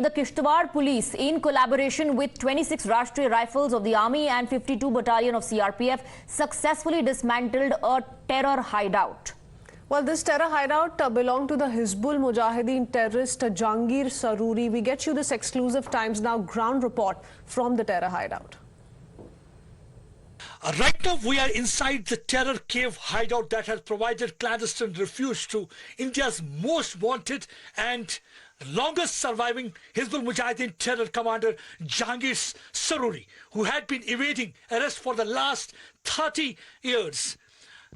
The Kishtwar police, in collaboration with 26 Rastriya Rifles of the Army and 52 Battalion of CRPF, successfully dismantled a terror hideout. Well, this terror hideout belonged to the Hizbul Mujahideen terrorist Jahangir Saruri. We get you this exclusive Times Now ground report from the terror hideout. Right now, we are inside the terror cave hideout that has provided clandestine refuge to India's most wanted and longest surviving Hizbul Mujahideen terror commander Jahangir Saruri, who had been evading arrest for the last 30 years.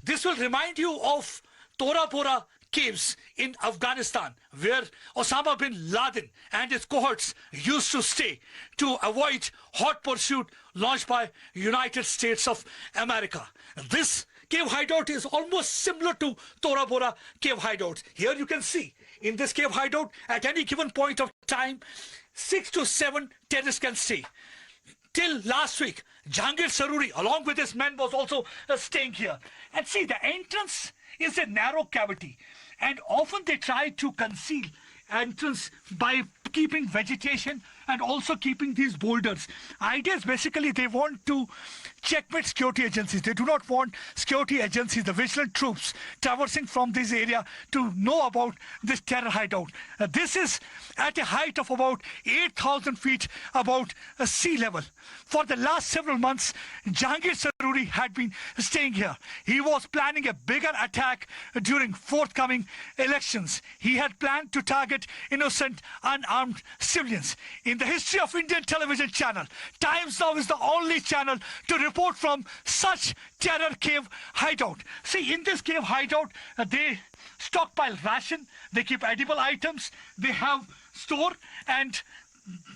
This will remind you of Thora Bora Kims in Afghanistan, where Osama bin Laden and his cohorts used to stay to avoid hot pursuit launched by United States of America. This cave hideout is almost similar to Thora Bora cave hideout. Here you can see in this cave hideout at any given point of time 6 to 7 terrorists can stay. Till last week, Jahangir Saruri along with his men was also staying here. And see, the entrance is a narrow cavity, and often they try to conceal entrance by keeping vegetation and also keeping these boulders. Idea is basically they want to checkmate security agencies. They do not want security agencies, the vigilant troops, traversing from this area to know about this terror hideout. This is at a height of about 8,000 feet above sea level. For the last several months, Jahangir Saruri had been staying here. He was planning a bigger attack during forthcoming elections. He had planned to target innocent, unarmed civilians. In the history of Indian television channel, Times Now is the only channel to report from such terror cave hideout. See, in this cave hideout, they stockpile ration, they keep edible items, they have store, and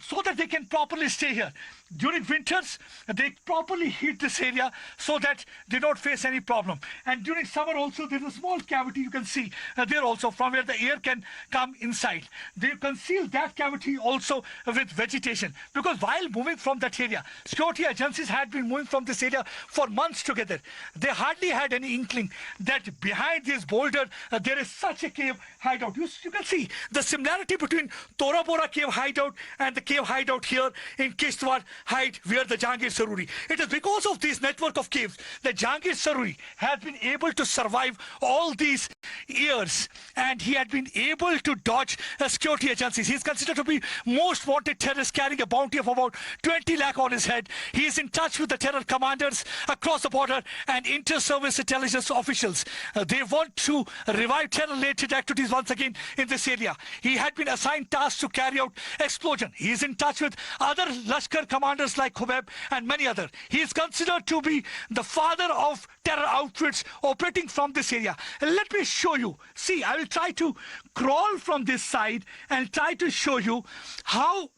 so that they can properly stay here. During winters, they properly heat this area so that they don't face any problem. And during summer also, there's a small cavity you can see there also from where the air can come inside. They conceal that cavity also with vegetation, because while moving from that area, security agencies had been moving from this area for months together. They hardly had any inkling that behind this boulder there is such a cave hideout. You can see the similarity between Thora Bora cave hideout and the cave hideout here in Kishtwar hide where the Jahangir Saruri. It is because of this network of caves that Jahangir Saruri has been able to survive all these years, and he had been able to dodge security agencies. He is considered to be most wanted terrorist, carrying a bounty of about 20 lakh on his head. He is in touch with the terror commanders across the border and inter-service intelligence officials. They want to revive terror-related activities once again in this area. He had been assigned tasks to carry out explosion. He is in touch with other Lashkar commanders like Hubeb and many others. He is considered to be the father of terror outfits operating from this area. Let me show you. See, I will try to crawl from this side and try to show you how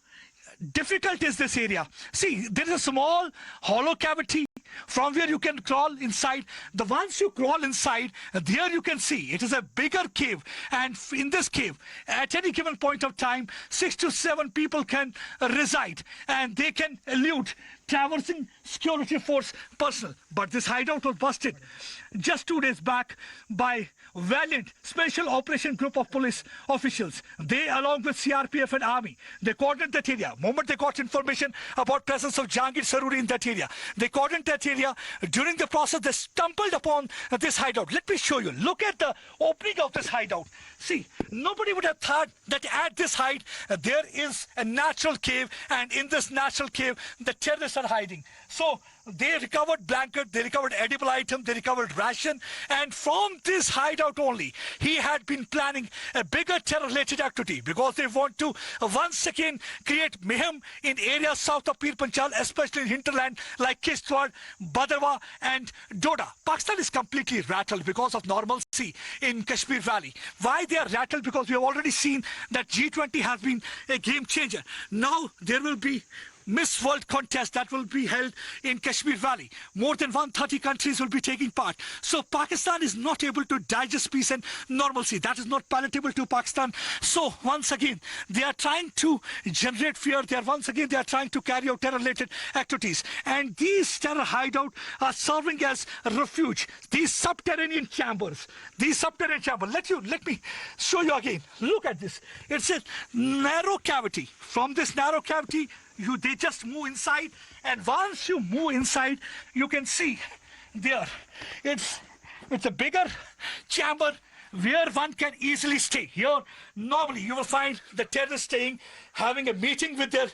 difficult is this area. See, there is a small hollow cavity from where you can crawl inside. The once you crawl inside, there you can see it is a bigger cave, and in this cave at any given point of time 6 to 7 people can reside, and they can elude traversing security force personnel. But this hideout was busted just 2 days back by valiant special operation group of police officials. They, along with CRPF and army, they cordoned that area. The moment they got information about presence of Jahangir Saruri in that area, they cordoned that area. During the process, they stumbled upon this hideout. Let me show you. Look at the opening of this hideout. See, nobody would have thought that at this height there is a natural cave, and in this natural cave the terrorists are hiding. So they recovered blanket, they recovered edible item, they recovered ration, and from this hideout only he had been planning a bigger terror-related activity, because they want to once again create mayhem in areas south of Pir Panchal, especially in hinterland like Kishtwar, Badarwa and Doda. Pakistan is completely rattled because of normalcy in Kashmir Valley. Why they are rattled? Because we have already seen that G20 has been a game changer. Now there will be Miss World contest that will be held in Kashmir Valley. More than 130 countries will be taking part. So Pakistan is not able to digest peace and normalcy. That is not palatable to Pakistan. So once again, they are trying to generate fear. They are trying to carry out terror-related activities. And these terror hideouts are serving as a refuge. These subterranean chambers. Let me show you again. Look at this. It's a narrow cavity. From this narrow cavity, they just move inside, and once you move inside, you can see there. It's a bigger chamber where one can easily stay. Here, normally you will find the terrorists staying, having a meeting with their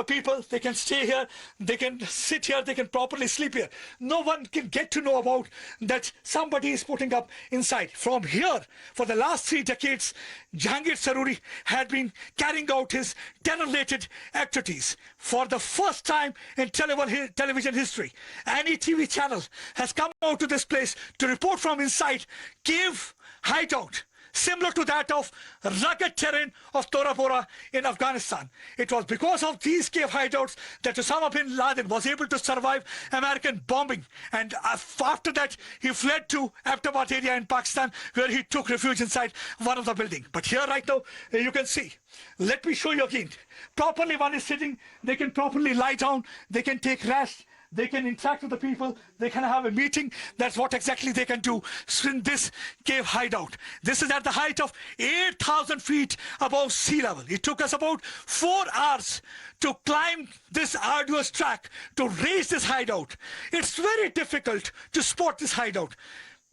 people. They can stay here, they can sit here, they can properly sleep here. No one can get to know about that somebody is putting up inside. From here, for the last 3 decades, Jahangir Saruri had been carrying out his terror-related activities. For the first time in television history, any TV channel has come out to this place to report from inside cave hideout, similar to that of rugged terrain of Thora Bora in Afghanistan. It was because of these cave hideouts that Osama bin Laden was able to survive American bombing. And after that, he fled to Abbottabad area in Pakistan, where he took refuge inside one of the buildings. But here right now, you can see. Let me show you again. Properly one is sitting, they can properly lie down, they can take rest. They can interact with the people. They can have a meeting. That's what exactly they can do in this cave hideout. This is at the height of 8,000 feet above sea level. It took us about 4 hours to climb this arduous track to reach this hideout. It's very difficult to spot this hideout.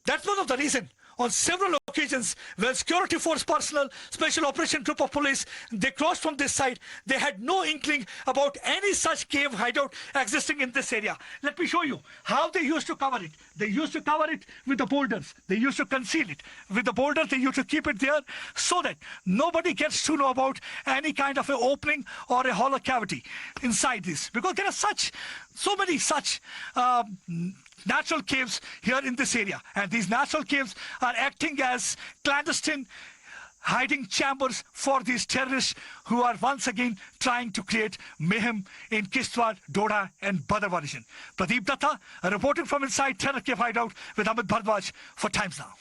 That's one of the reasons. On several occasions, when security force personnel, special operation group of police, they crossed from this side, they had no inkling about any such cave hideout existing in this area. Let me show you how they used to cover it. They used to cover it with the boulders. They used to conceal it with the boulders. They used to keep it there so that nobody gets to know about any kind of an opening or a hollow cavity inside this. Because there are so many such natural caves here in this area, and these natural caves are acting as clandestine hiding chambers for these terrorists who are once again trying to create mayhem in Kishtwar, Doda and Bhadarwah region. Pradeep Datta reporting from inside terror cave hideout with Amit Bhardwaj for Times Now.